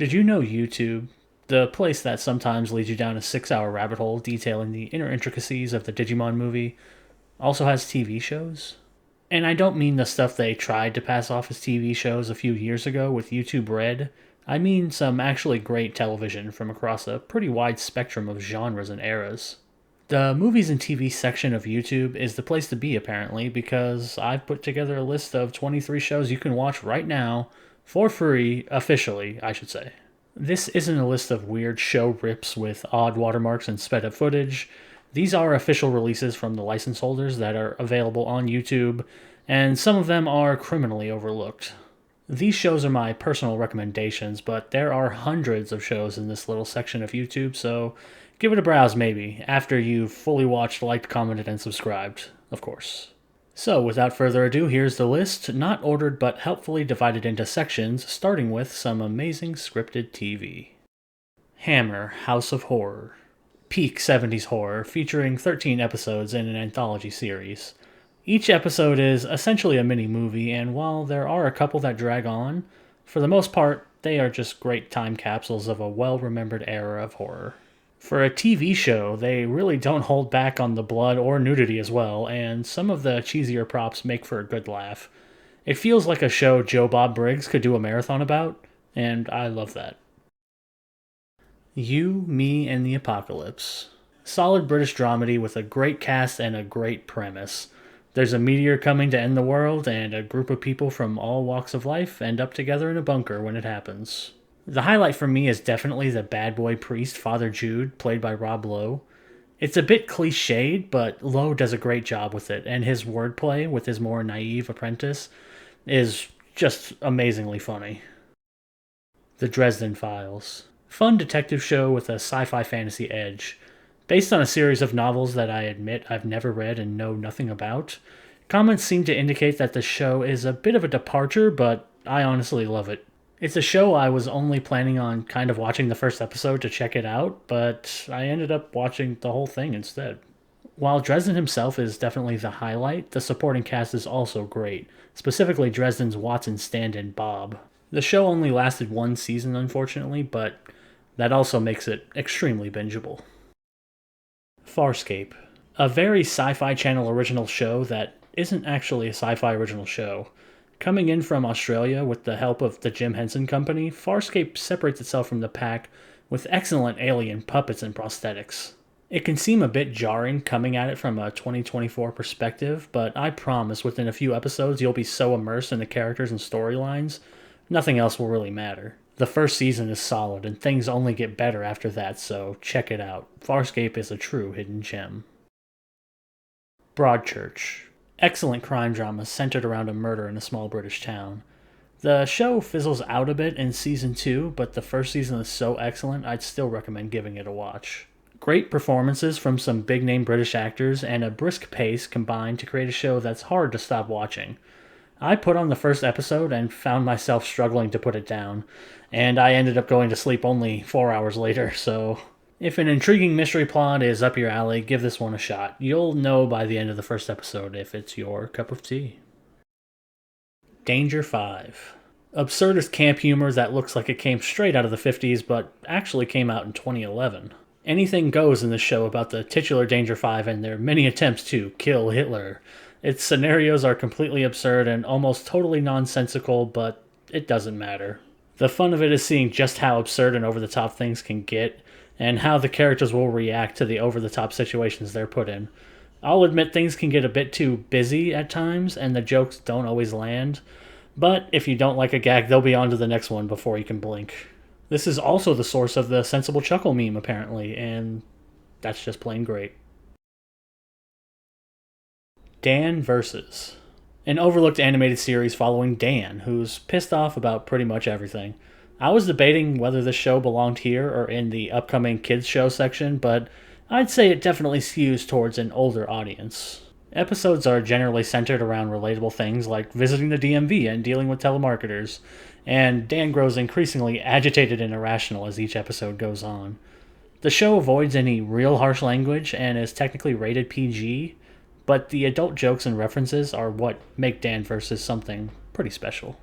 Did you know YouTube, the place that sometimes leads you down a 6 hour rabbit hole detailing the inner intricacies of the Digimon movie, also has TV shows? And I don't mean the stuff they tried to pass off as TV shows a few years ago with YouTube Red. I mean some actually great television from across a pretty wide spectrum of genres and eras. The movies and TV section of YouTube is the place to be, apparently, because I've put together a list of 23 shows you can watch right now for free, officially, I should say. This isn't a list of weird show rips with odd watermarks and sped up footage. These are official releases from the license holders that are available on YouTube, and some of them are criminally overlooked. These shows are my personal recommendations, but there are hundreds of shows in this little section of YouTube, so give it a browse maybe, after you've fully watched, liked, commented, and subscribed, of course. So, without further ado, here's the list, not ordered but helpfully divided into sections, starting with some amazing scripted TV. Hammer, House of Horror. Peak 70s horror, featuring 13 episodes in an anthology series. Each episode is essentially a mini-movie, and while there are a couple that drag on, for the most part, they are just great time capsules of a well-remembered era of horror. For a TV show, they really don't hold back on the blood or nudity as well, and some of the cheesier props make for a good laugh. It feels like a show Joe Bob Briggs could do a marathon about, and I love that. You, Me, and the Apocalypse. Solid British dramedy with a great cast and a great premise. There's a meteor coming to end the world, and a group of people from all walks of life end up together in a bunker when it happens. The highlight for me is definitely the bad boy priest, Father Jude, played by Rob Lowe. It's a bit cliched, but Lowe does a great job with it, and his wordplay with his more naive apprentice is just amazingly funny. The Dresden Files. Fun detective show with a sci-fi fantasy edge. Based on a series of novels that I admit I've never read and know nothing about, comments seem to indicate that the show is a bit of a departure, but I honestly love it. It's a show I was only planning on kind of watching the first episode to check it out, but I ended up watching the whole thing instead. While Dresden himself is definitely the highlight, the supporting cast is also great, specifically Dresden's Watson stand-in Bob. The show only lasted one season, unfortunately, but that also makes it extremely bingeable. Farscape. A very Sci-Fi Channel original show that isn't actually a sci-fi original show. Coming in from Australia with the help of the Jim Henson Company, Farscape separates itself from the pack with excellent alien puppets and prosthetics. It can seem a bit jarring coming at it from a 2024 perspective, but I promise within a few episodes you'll be so immersed in the characters and storylines, nothing else will really matter. The first season is solid, and things only get better after that, so check it out. Farscape is a true hidden gem. Broadchurch. Excellent crime drama centered around a murder in a small British town. The show fizzles out a bit in season 2, but the first season is so excellent I'd still recommend giving it a watch. Great performances from some big-name British actors and a brisk pace combine to create a show that's hard to stop watching. I put on the first episode and found myself struggling to put it down, and I ended up going to sleep only 4 hours later, so if an intriguing mystery plot is up your alley, give this one a shot. You'll know by the end of the first episode if it's your cup of tea. Danger 5. Absurdist camp humor that looks like it came straight out of the 50s, but actually came out in 2011. Anything goes in this show about the titular Danger 5 and their many attempts to kill Hitler. Its scenarios are completely absurd and almost totally nonsensical, but it doesn't matter. The fun of it is seeing just how absurd and over-the-top things can get, and how the characters will react to the over-the-top situations they're put in. I'll admit things can get a bit too busy at times, and the jokes don't always land, but if you don't like a gag, they'll be on to the next one before you can blink. This is also the source of the sensible chuckle meme, apparently, and that's just plain great. Dan Versus. An overlooked animated series following Dan, who's pissed off about pretty much everything. I was debating whether this show belonged here or in the upcoming kids show section, but I'd say it definitely skews towards an older audience. Episodes are generally centered around relatable things like visiting the DMV and dealing with telemarketers, and Dan grows increasingly agitated and irrational as each episode goes on. The show avoids any real harsh language and is technically rated PG, but the adult jokes and references are what make Dan vs. something pretty special.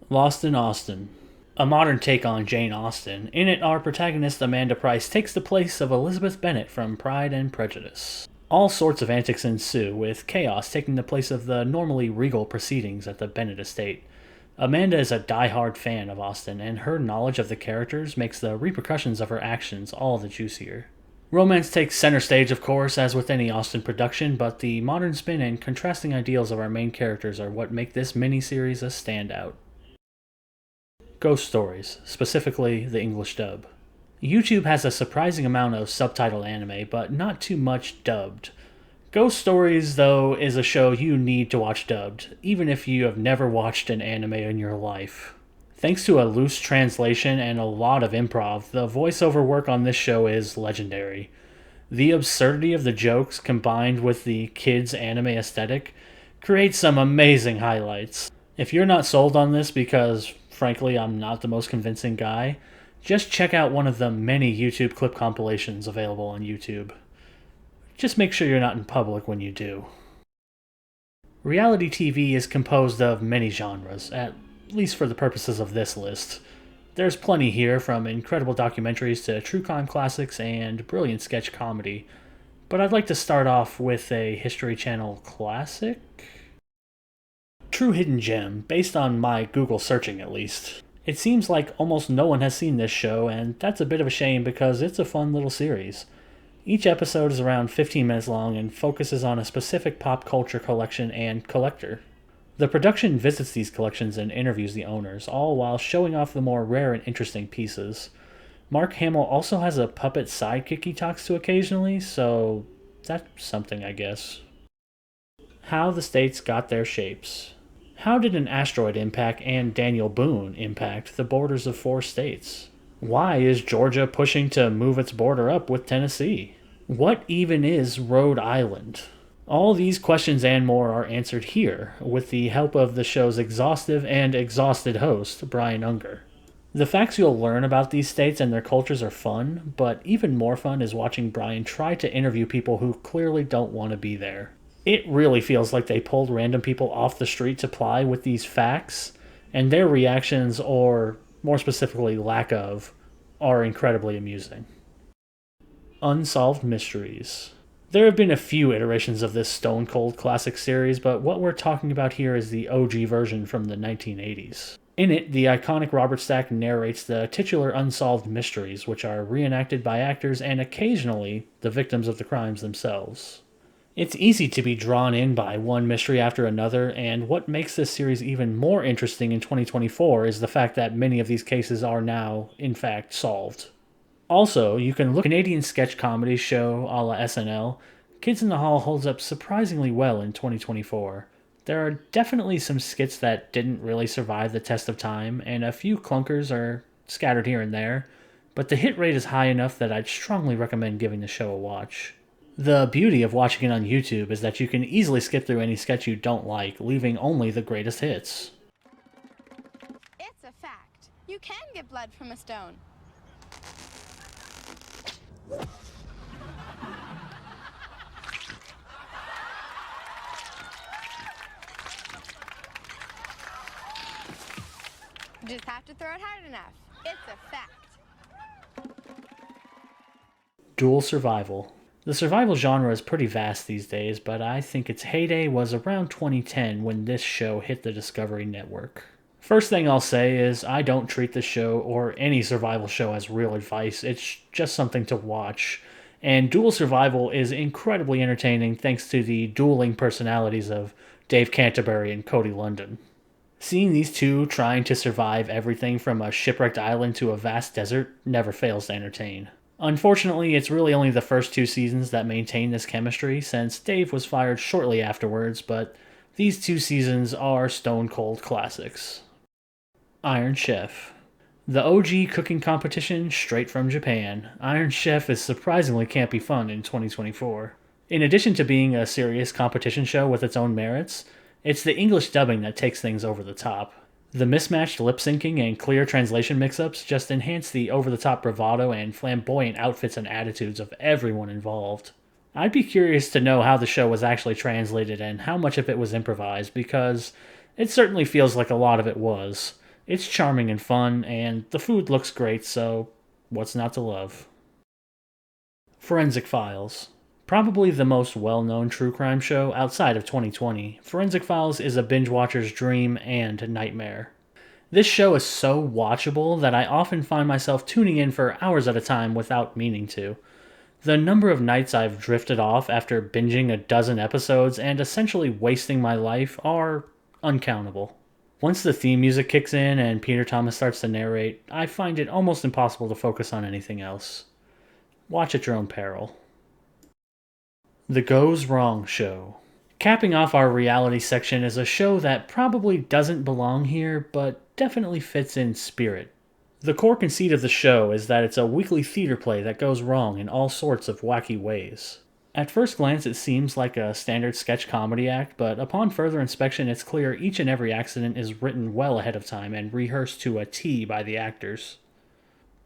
Lost in Austen. A modern take on Jane Austen. In it, our protagonist Amanda Price takes the place of Elizabeth Bennet from Pride and Prejudice. All sorts of antics ensue, with chaos taking the place of the normally regal proceedings at the Bennet estate. Amanda is a die-hard fan of Austen, and her knowledge of the characters makes the repercussions of her actions all the juicier. Romance takes center stage, of course, as with any Austen production, but the modern spin and contrasting ideals of our main characters are what make this miniseries a standout. Ghost stories, specifically the English dub. YouTube has a surprising amount of subtitled anime, but not too much dubbed. Ghost Stories, though, is a show you need to watch dubbed, even if you have never watched an anime in your life. Thanks to a loose translation and a lot of improv, the voiceover work on this show is legendary. The absurdity of the jokes combined with the kids' anime aesthetic creates some amazing highlights. If you're not sold on this because, frankly, I'm not the most convincing guy, just check out one of the many YouTube clip compilations available on YouTube. Just make sure you're not in public when you do. Reality TV is composed of many genres, at least for the purposes of this list. There's plenty here, from incredible documentaries to true crime classics and brilliant sketch comedy. But I'd like to start off with a History Channel classic? True hidden gem, based on my Google searching at least. It seems like almost no one has seen this show, and that's a bit of a shame because it's a fun little series. Each episode is around 15 minutes long and focuses on a specific pop culture collection and collector. The production visits these collections and interviews the owners, all while showing off the more rare and interesting pieces. Mark Hamill also has a puppet sidekick he talks to occasionally, so that's something, I guess. How the states got their shapes. How did an asteroid impact and Daniel Boone impact the borders of 4 states? Why is Georgia pushing to move its border up with Tennessee? What even is Rhode Island? All these questions and more are answered here, with the help of the show's exhaustive and exhausted host, Brian Unger. The facts you'll learn about these states and their cultures are fun, but even more fun is watching Brian try to interview people who clearly don't want to be there. It really feels like they pulled random people off the street to ply with these facts, and their reactions, or more specifically lack of, are incredibly amusing. Unsolved Mysteries. There have been a few iterations of this stone cold classic series, but what we're talking about here is the OG version from the 1980s. In it, the iconic Robert Stack narrates the titular Unsolved Mysteries, which are reenacted by actors and occasionally the victims of the crimes themselves. It's easy to be drawn in by one mystery after another, and what makes this series even more interesting in 2024 is the fact that many of these cases are now, in fact, solved. Also, you can look at Canadian sketch comedy show a la SNL. Kids in the Hall holds up surprisingly well in 2024. There are definitely some skits that didn't really survive the test of time, and a few clunkers are scattered here and there, but the hit rate is high enough that I'd strongly recommend giving the show a watch. The beauty of watching it on YouTube is that you can easily skip through any sketch you don't like, leaving only the greatest hits. It's a fact. You can get blood from a stone. You just have to throw it hard enough. It's a fact. Dual survival. The survival genre is pretty vast these days, but I think its heyday was around 2010 when this show hit the Discovery Network. First thing I'll say is I don't treat this show or any survival show as real advice, it's just something to watch. And Dual Survival is incredibly entertaining thanks to the dueling personalities of Dave Canterbury and Cody London. Seeing these two trying to survive everything from a shipwrecked island to a vast desert never fails to entertain. Unfortunately, it's really only the first 2 seasons that maintain this chemistry, since Dave was fired shortly afterwards, but these 2 seasons are stone cold classics. Iron Chef. The OG cooking competition straight from Japan, Iron Chef is surprisingly campy fun in 2024. In addition to being a serious competition show with its own merits, it's the English dubbing that takes things over the top. The mismatched lip-syncing and clear translation mix-ups just enhance the over-the-top bravado and flamboyant outfits and attitudes of everyone involved. I'd be curious to know how the show was actually translated and how much of it was improvised, because it certainly feels like a lot of it was. It's charming and fun, and the food looks great, so what's not to love? Forensic Files. Probably the most well-known true crime show outside of 2020, Forensic Files is a binge watcher's dream and nightmare. This show is so watchable that I often find myself tuning in for hours at a time without meaning to. The number of nights I've drifted off after binging a dozen episodes and essentially wasting my life are uncountable. Once the theme music kicks in and Peter Thomas starts to narrate, I find it almost impossible to focus on anything else. Watch at your own peril. The Goes Wrong Show. Capping off our reality section is a show that probably doesn't belong here, but definitely fits in spirit. The core conceit of the show is that it's a weekly theater play that goes wrong in all sorts of wacky ways. At first glance, it seems like a standard sketch comedy act, but upon further inspection, it's clear each and every accident is written well ahead of time and rehearsed to a T by the actors.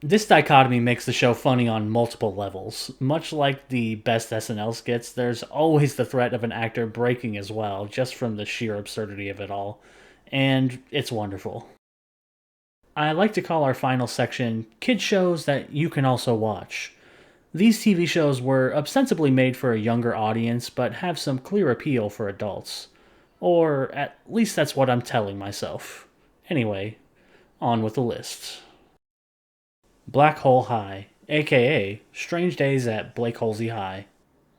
This dichotomy makes the show funny on multiple levels. Much like the best SNL skits, there's always the threat of an actor breaking as well, just from the sheer absurdity of it all. And it's wonderful. I like to call our final section Kid Shows That You Can Also Watch. These TV shows were ostensibly made for a younger audience, but have some clear appeal for adults. Or at least that's what I'm telling myself. Anyway, on with the list. Black Hole High, aka Strange Days at Blake Holsey High.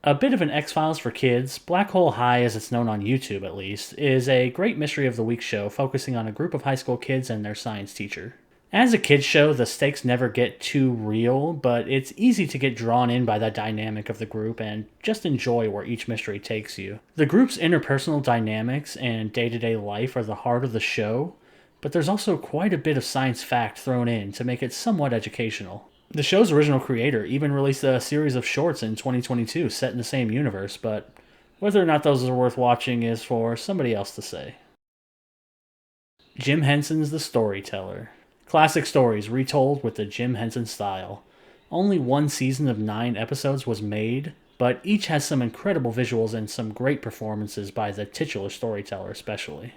A bit of an X-Files for kids, Black Hole High, as it's known on YouTube at least, is a great mystery of the week show focusing on a group of high school kids and their science teacher. As a kids show, the stakes never get too real, but it's easy to get drawn in by the dynamic of the group and just enjoy where each mystery takes you. The group's interpersonal dynamics and day-to-day life are the heart of the show, but there's also quite a bit of science fact thrown in to make it somewhat educational. The show's original creator even released a series of shorts in 2022 set in the same universe, but whether or not those are worth watching is for somebody else to say. Jim Henson's The Storyteller. Classic stories retold with the Jim Henson style. Only one season of 9 episodes was made, but each has some incredible visuals and some great performances by the titular storyteller especially.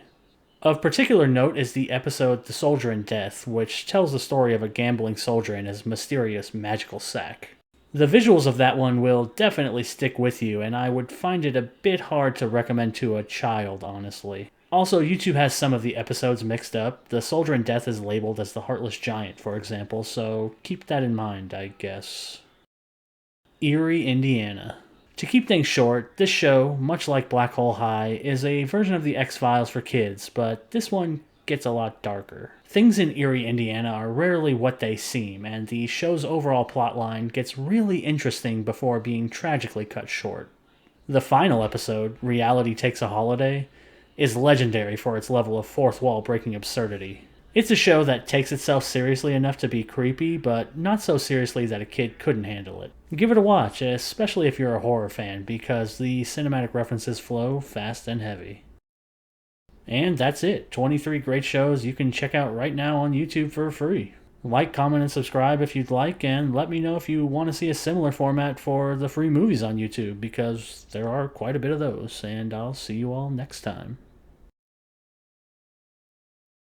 Of particular note is the episode The Soldier in Death, which tells the story of a gambling soldier and his mysterious magical sack. The visuals of that one will definitely stick with you, and I would find it a bit hard to recommend to a child, honestly. Also, YouTube has some of the episodes mixed up. The Soldier in Death is labeled as the Heartless Giant, for example, so keep that in mind, I guess. Eerie, Indiana. To keep things short, this show, much like Black Hole High, is a version of the X-Files for kids, but this one gets a lot darker. Things in Eerie, Indiana are rarely what they seem, and the show's overall plotline gets really interesting before being tragically cut short. The final episode, Reality Takes a Holiday, is legendary for its level of fourth wall breaking absurdity. It's a show that takes itself seriously enough to be creepy, but not so seriously that a kid couldn't handle it. Give it a watch, especially if you're a horror fan, because the cinematic references flow fast and heavy. And that's it. 23 great shows you can check out right now on YouTube for free. Like, comment, and subscribe if you'd like, and let me know if you want to see a similar format for the free movies on YouTube, because there are quite a bit of those, and I'll see you all next time.